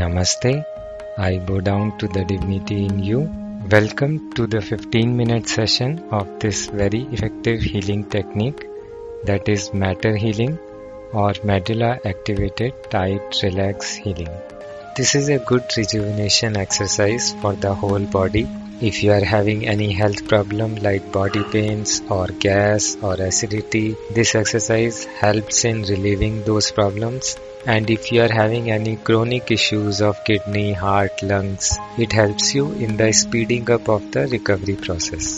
Namaste. I bow down to the divinity in you. Welcome to the 15-minute session of this very effective healing technique, that is matter healing or medulla activated tight relax healing. This is a good rejuvenation exercise for the whole body. If you are having any health problem like body pains or gas or acidity, this exercise helps in relieving those problems. And if you are having any chronic issues of kidney, heart, lungs, it helps you in the speeding up of the recovery process.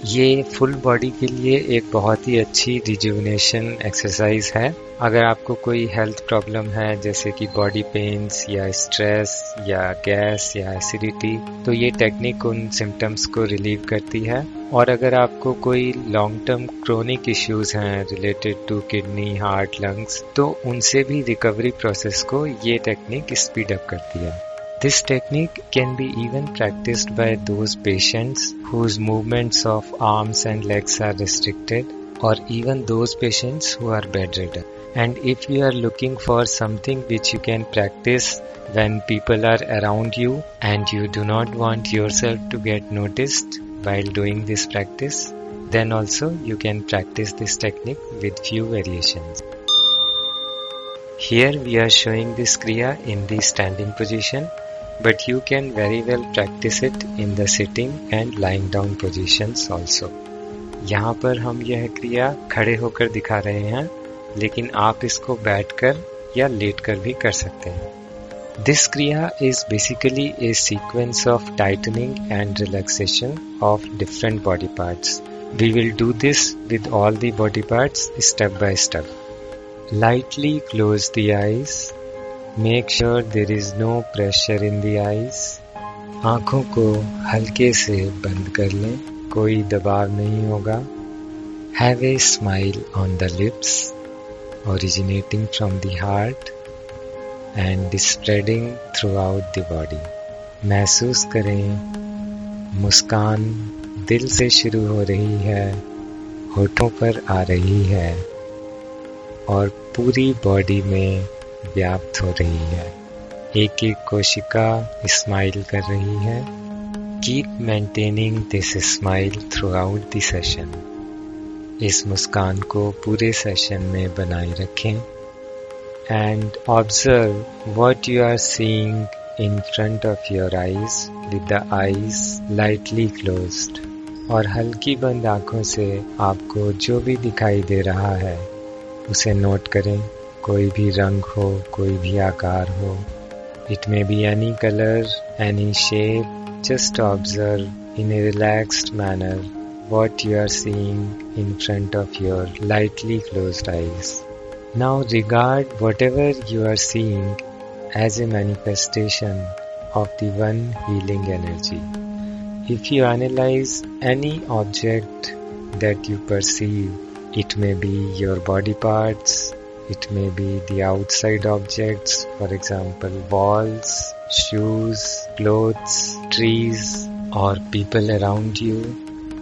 ये full body के लिए एक बहुत ही अच्छी rejuvenation exercise है. अगर आपको कोई हेल्थ प्रॉब्लम है जैसे कि बॉडी पेन्स या स्ट्रेस या गैस या एसिडिटी, तो ये टेक्निक उन सिम्टम्स को रिलीव करती है. और अगर आपको कोई लॉन्ग टर्म क्रोनिक इश्यूज हैं related to kidney, heart, lungs, तो उनसे भी रिकवरी प्रोसेस को ये टेक्निक स्पीड अप करती है. This technique can be even practiced by those patients whose movements of arms and legs are restricted, or even those patients who are bedridden. And if you are looking for something which you can practice when people are around you and you do not want yourself to get noticed while doing this practice, then also you can practice this technique with few variations. Here we are showing this Kriya in the standing position, but you can very well practice it in the sitting and lying down positions also. यहाँ पर हम यह क्रिया खड़े होकर दिखा रहे हैं, लेकिन आप इसको बैठकर या लेटकर भी कर सकते हैं. This Kriya is basically a sequence of tightening and relaxation of different body parts. We will do this with all the body parts step by step. Lightly close the eyes. Make sure there is no pressure in the eyes. आँखों को हल्के से बंद कर लें, कोई दबाव नहीं होगा. Have a smile on the lips, originating from the heart and spreading throughout the body. महसूस करें मुस्कान दिल से शुरू हो रही है, होठों पर आ रही है और पूरी बॉडी में व्याप्त हो रही है. एक एक कोशिका स्माइल कर रही है. Keep maintaining this smile throughout the session. इस मुस्कान को पूरे सेशन में बनाए रखें. And observe what you are seeing in front of your eyes with the eyes lightly closed. और हल्की बंद आंखों से आपको जो भी दिखाई दे रहा है उसे नोट करें. कोई भी रंग हो, कोई भी आकार हो. It may be any color, any shape. Just observe in a relaxed manner what you are seeing in front of your lightly closed eyes. Now regard whatever you are seeing as a manifestation of the one healing energy. If you analyze any object that you perceive, it may be your body parts, it may be the outside objects, for example walls, shoes, clothes, trees, or people around you.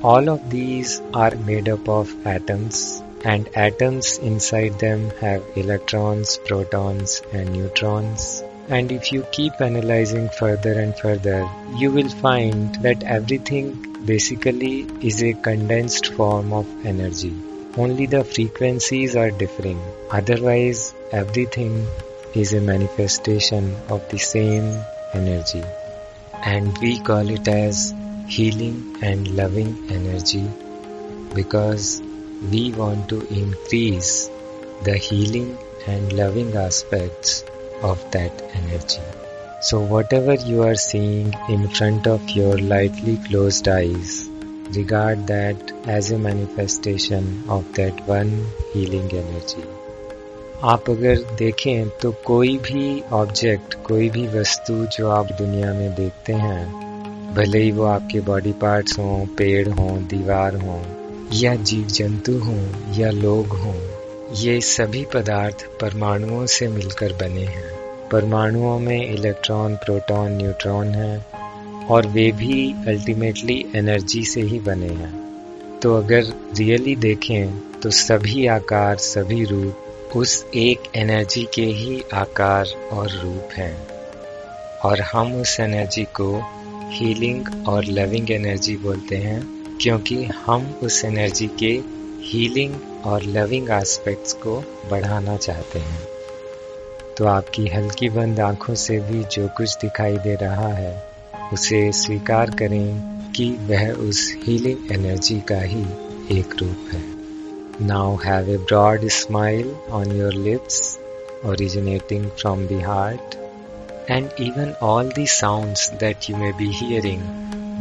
All of these are made up of atoms, and atoms inside them have electrons, protons, and neutrons. And if you keep analyzing further and further, you will find that everything basically is a condensed form of energy. Only the frequencies are differing. Otherwise, everything is a manifestation of the same energy. And we call it as healing and loving energy because we want to increase the healing and loving aspects of that energy. So whatever you are seeing in front of your lightly closed eyes, regard that as a manifestation of that one healing energy. आप अगर देखें तो कोई भी object, कोई भी वस्तु जो आप दुनिया में देखते हैं, भले ही वो आपके बॉडी पार्ट्स हों, पेड़ हों, दीवार हों, या जीव जंतु हों या लोग हों, ये सभी पदार्थ परमाणुओं से मिलकर बने हैं. परमाणुओं में इलेक्ट्रॉन, प्रोटॉन, न्यूट्रॉन हैं और वे भी अल्टीमेटली एनर्जी से ही बने हैं. तो अगर रियली देखें तो सभी आकार, सभी रूप उस एक एनर्जी के ही आकार और रूप हैं. और हम उस एनर्जी को हीलिंग और लविंग एनर्जी बोलते हैं, क्योंकि हम उस एनर्जी के हीलिंग और लविंग एस्पेक्ट्स को बढ़ाना चाहते हैं। तो आपकी हल्की बंद आंखों से भी जो कुछ दिखाई दे रहा है उसे स्वीकार करें कि वह उस हीलिंग एनर्जी का ही एक रूप है। Now have a broad smile on your lips originating from the heart, and even all the sounds that you may be hearing,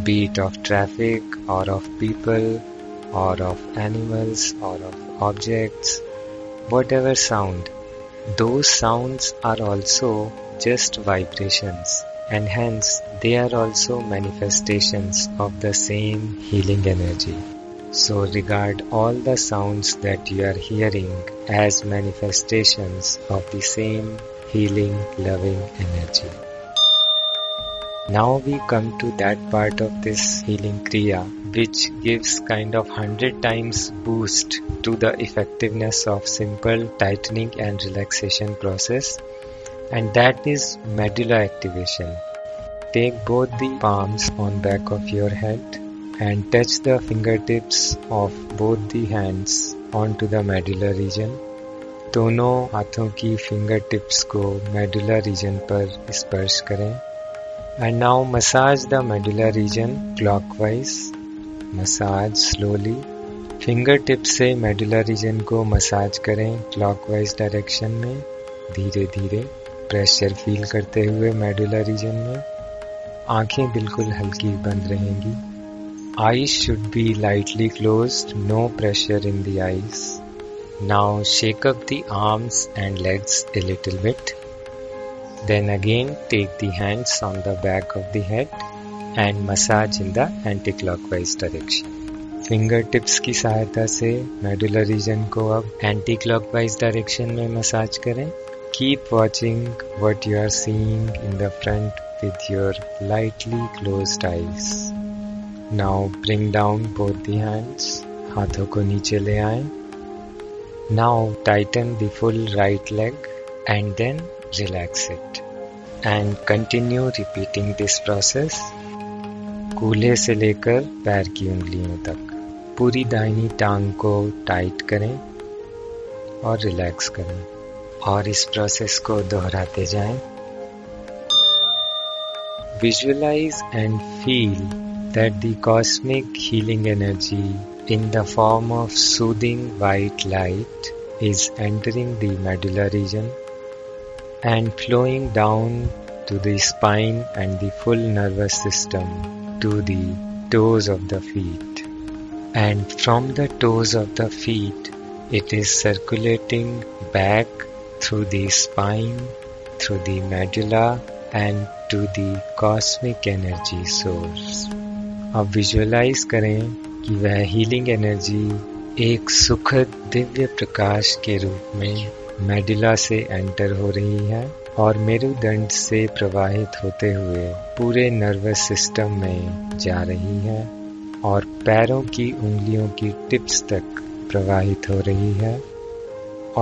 be it of traffic or of people or of animals or of objects, whatever sound, those sounds are also just vibrations, and hence they are also manifestations of the same healing energy. So regard all the sounds that you are hearing as manifestations of the same healing, loving energy. Now we come to that part of this healing kriya which gives kind of 100 times boost to the effectiveness of simple tightening and relaxation process, and that is medulla activation. Take both the palms on back of your head and touch the fingertips of both the hands onto the medulla region. दोनों हाथों की fingertips को medulla region पर स्पर्श करें. And now massage the medulla region clockwise. Massage slowly. Fingertips से medulla region को massage करें clockwise direction में, धीरे धीरे प्रेशर फील करते हुए medulla region में. आंखें बिल्कुल हल्की बंद रहेंगी. Eyes should be lightly closed, no pressure in the eyes. Now shake up the arms and legs a little bit. Then again take the hands on the back of the head and massage in the anti-clockwise direction. Fingertips की सहायता से medulla region को अब anti-clockwise direction में massage करें. Keep watching what you are seeing in the front with your lightly closed eyes. Now bring down both the hands. हाथों को नीचे ले आएं. Now tighten the full right leg and then relax it. And continue repeating this process. कूल्हे से लेकर पैर की उंगलियों तक पूरी दाहिनी टांग को टाइट करें और रिलैक्स करें, और इस प्रोसेस को दोहराते जाएं. Visualize and feel that the cosmic healing energy in the form of soothing white light is entering the medulla region and flowing down to the spine and the full nervous system to the toes of the feet. And from the toes of the feet, it is circulating back through the spine, through the medulla and to the cosmic energy source. अब visualise करें कि वह healing energy एक सुखद दिव्य प्रकाश के रूप में medulla से एंटर हो रही है और मेरुदंड से प्रवाहित होते हुए पूरे नर्वस सिस्टम में जा रही है और पैरों की उंगलियों की टिप्स तक प्रवाहित हो रही है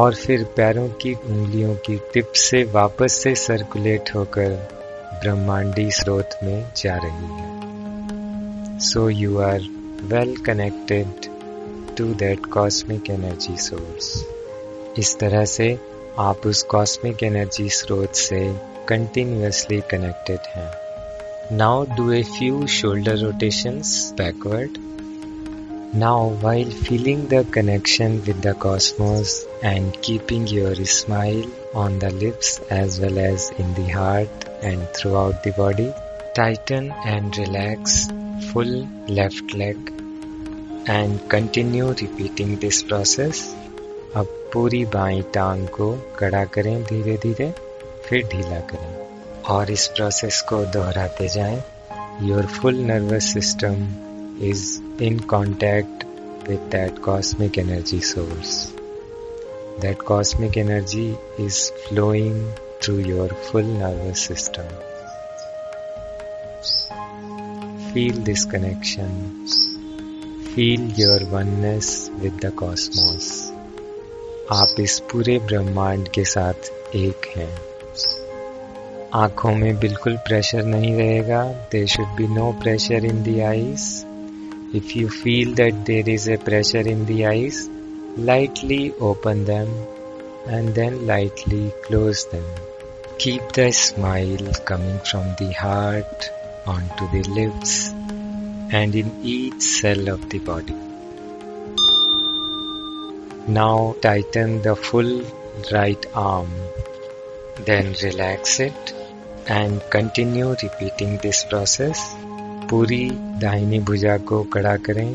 और फिर पैरों की उंगलियों की टिप्स से वापस से सर्कुलेट होकर ब्रह्मांडी स्रोत में जा रही है. So you are well connected to that cosmic energy source. इस तरह से आप उस cosmic energy स्रोत से continuously connected हैं. Now do a few shoulder rotations backward. Now while feeling the connection with the cosmos and keeping your smile on the lips as well as in the heart and throughout the body, tighten and relax full left leg and continue repeating this process. अब पूरी बाईं टांग को कड़ा करें धीरे धीरे, फिर ढीला करें और इस प्रोसेस को दोहराते जाएं. Your full nervous system is in contact with that cosmic energy source. That cosmic energy is flowing through your full nervous system. Feel this connection. Feel your oneness with the cosmos. आप इस पूरे ब्रह्मांड के साथ एक हैं. आँखों में बिल्कुल प्रेशर नहीं रहेगा. There should be no pressure in the eyes. If you feel that there is a pressure in the eyes, lightly open them and then lightly close them. Keep the smile coming from the heart onto the lips and in each cell of the body. Now tighten the full right arm. Then relax it and continue repeating this process. पूरी दाहिनी भुजा को कड़ा करें,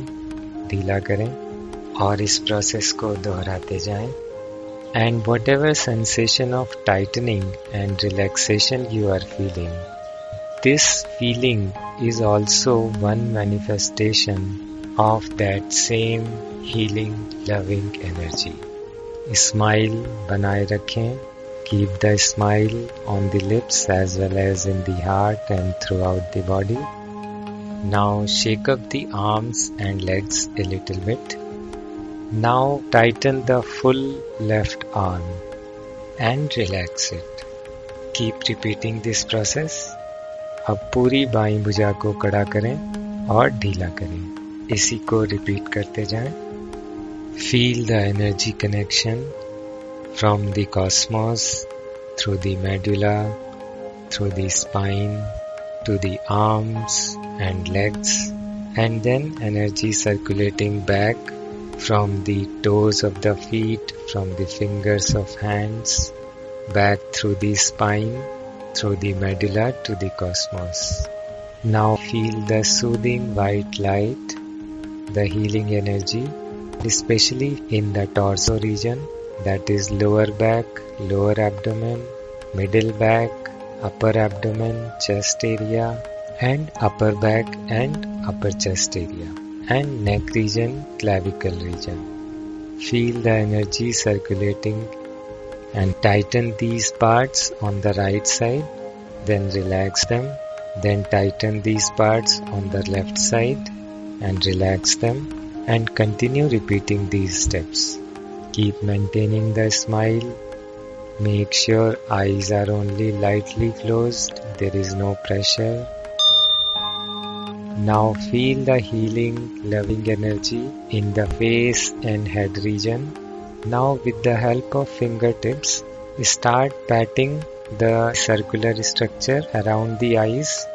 ढीला करें और इस प्रोसेस को दोहराते जाएं. And whatever sensation of tightening and relaxation you are feeling, this feeling is also one manifestation of that same healing, loving energy. Smile बनाए रखें. Keep the smile on the lips as well as in the heart and throughout the body. Now shake up the arms and legs a little bit. Now tighten the full left arm and relax it. Keep repeating this process. अब पूरी बाईं भुजा को कड़ा करें और ढीला करें. इसी को रिपीट करते जाएं. Feel the energy connection from the cosmos through the medulla, through the spine, to the arms and legs, and then energy circulating back from the toes of the feet, from the fingers of hands, back through the spine, through the medulla to the cosmos. Now feel the soothing white light, the healing energy, especially in the torso region, that is lower back, lower abdomen, middle back, upper abdomen, chest area, and upper back and upper chest area, and neck region, clavicle region. Feel the energy circulating and tighten these parts on the right side, then relax them, then tighten these parts on the left side and relax them, and continue repeating these steps. Keep maintaining the smile. Make sure eyes are only lightly closed, there is no pressure. Now feel the healing, loving energy in the face and head region. Now with the help of fingertips, start patting the circular structure around the eyes.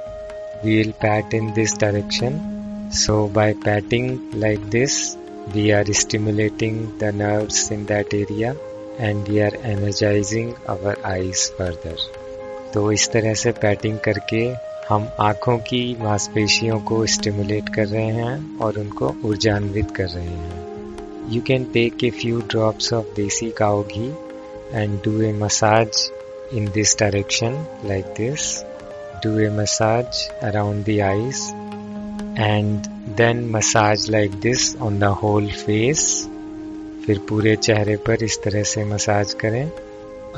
We will pat in this direction. So by patting like this, we are stimulating the nerves in that area and we are energizing our eyes further. तो इस तरह से patting करके हम आँखों की मांसपेशियों को स्टिमुलेट कर रहे हैं और उनको ऊर्जान्वित कर रहे हैं. You can take a few drops of desi cow ghee and do a massage in this direction like this. Do a massage around the eyes and then massage like this on the whole face. फिर पूरे चेहरे पर इस तरह से massage करें.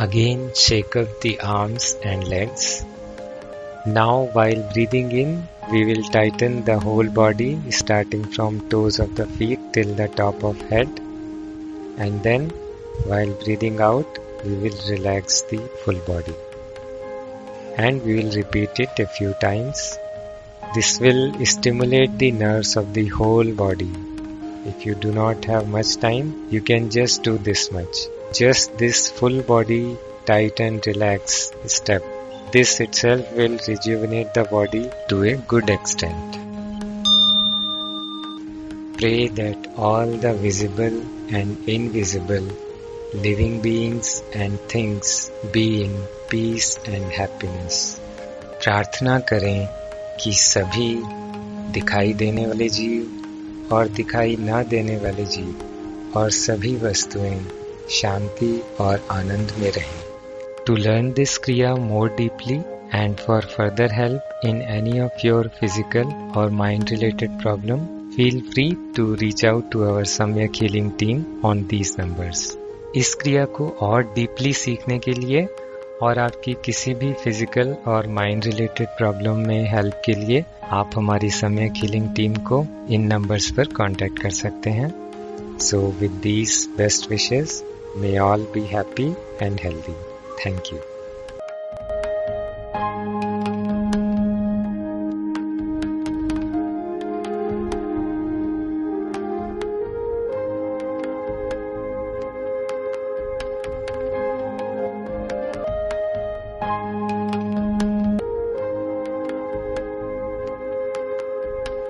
Again shake up the arms and legs. Now while breathing in, we will tighten the whole body starting from toes of the feet till the top of head, and then while breathing out, we will relax the full body. And we will repeat it a few times. This will stimulate the nerves of the whole body. If you do not have much time, you can just do this much. Just this full body tight and relax step. This itself will rejuvenate the body to a good extent. Pray that all the visible and invisible living beings and things be in peace and happiness. प्रार्थना करें कि सभी दिखाई देने वाले जीव और दिखाई ना देने वाले जीव और सभी वस्तुएं शांति और आनंद में रहें. To learn this Kriya more deeply and for further help in any of your physical or mind related problem, feel free to reach out to our Samyak Healing team on these numbers. इस क्रिया को और deeply सीखने के लिए और आपकी किसी भी फिजिकल और माइंड रिलेटेड प्रॉब्लम में हेल्प के लिए आप हमारी सम्यक हीलिंग टीम को इन नंबर्स पर कांटेक्ट कर सकते हैं. So with these best wishes, may all be happy and healthy. Thank you.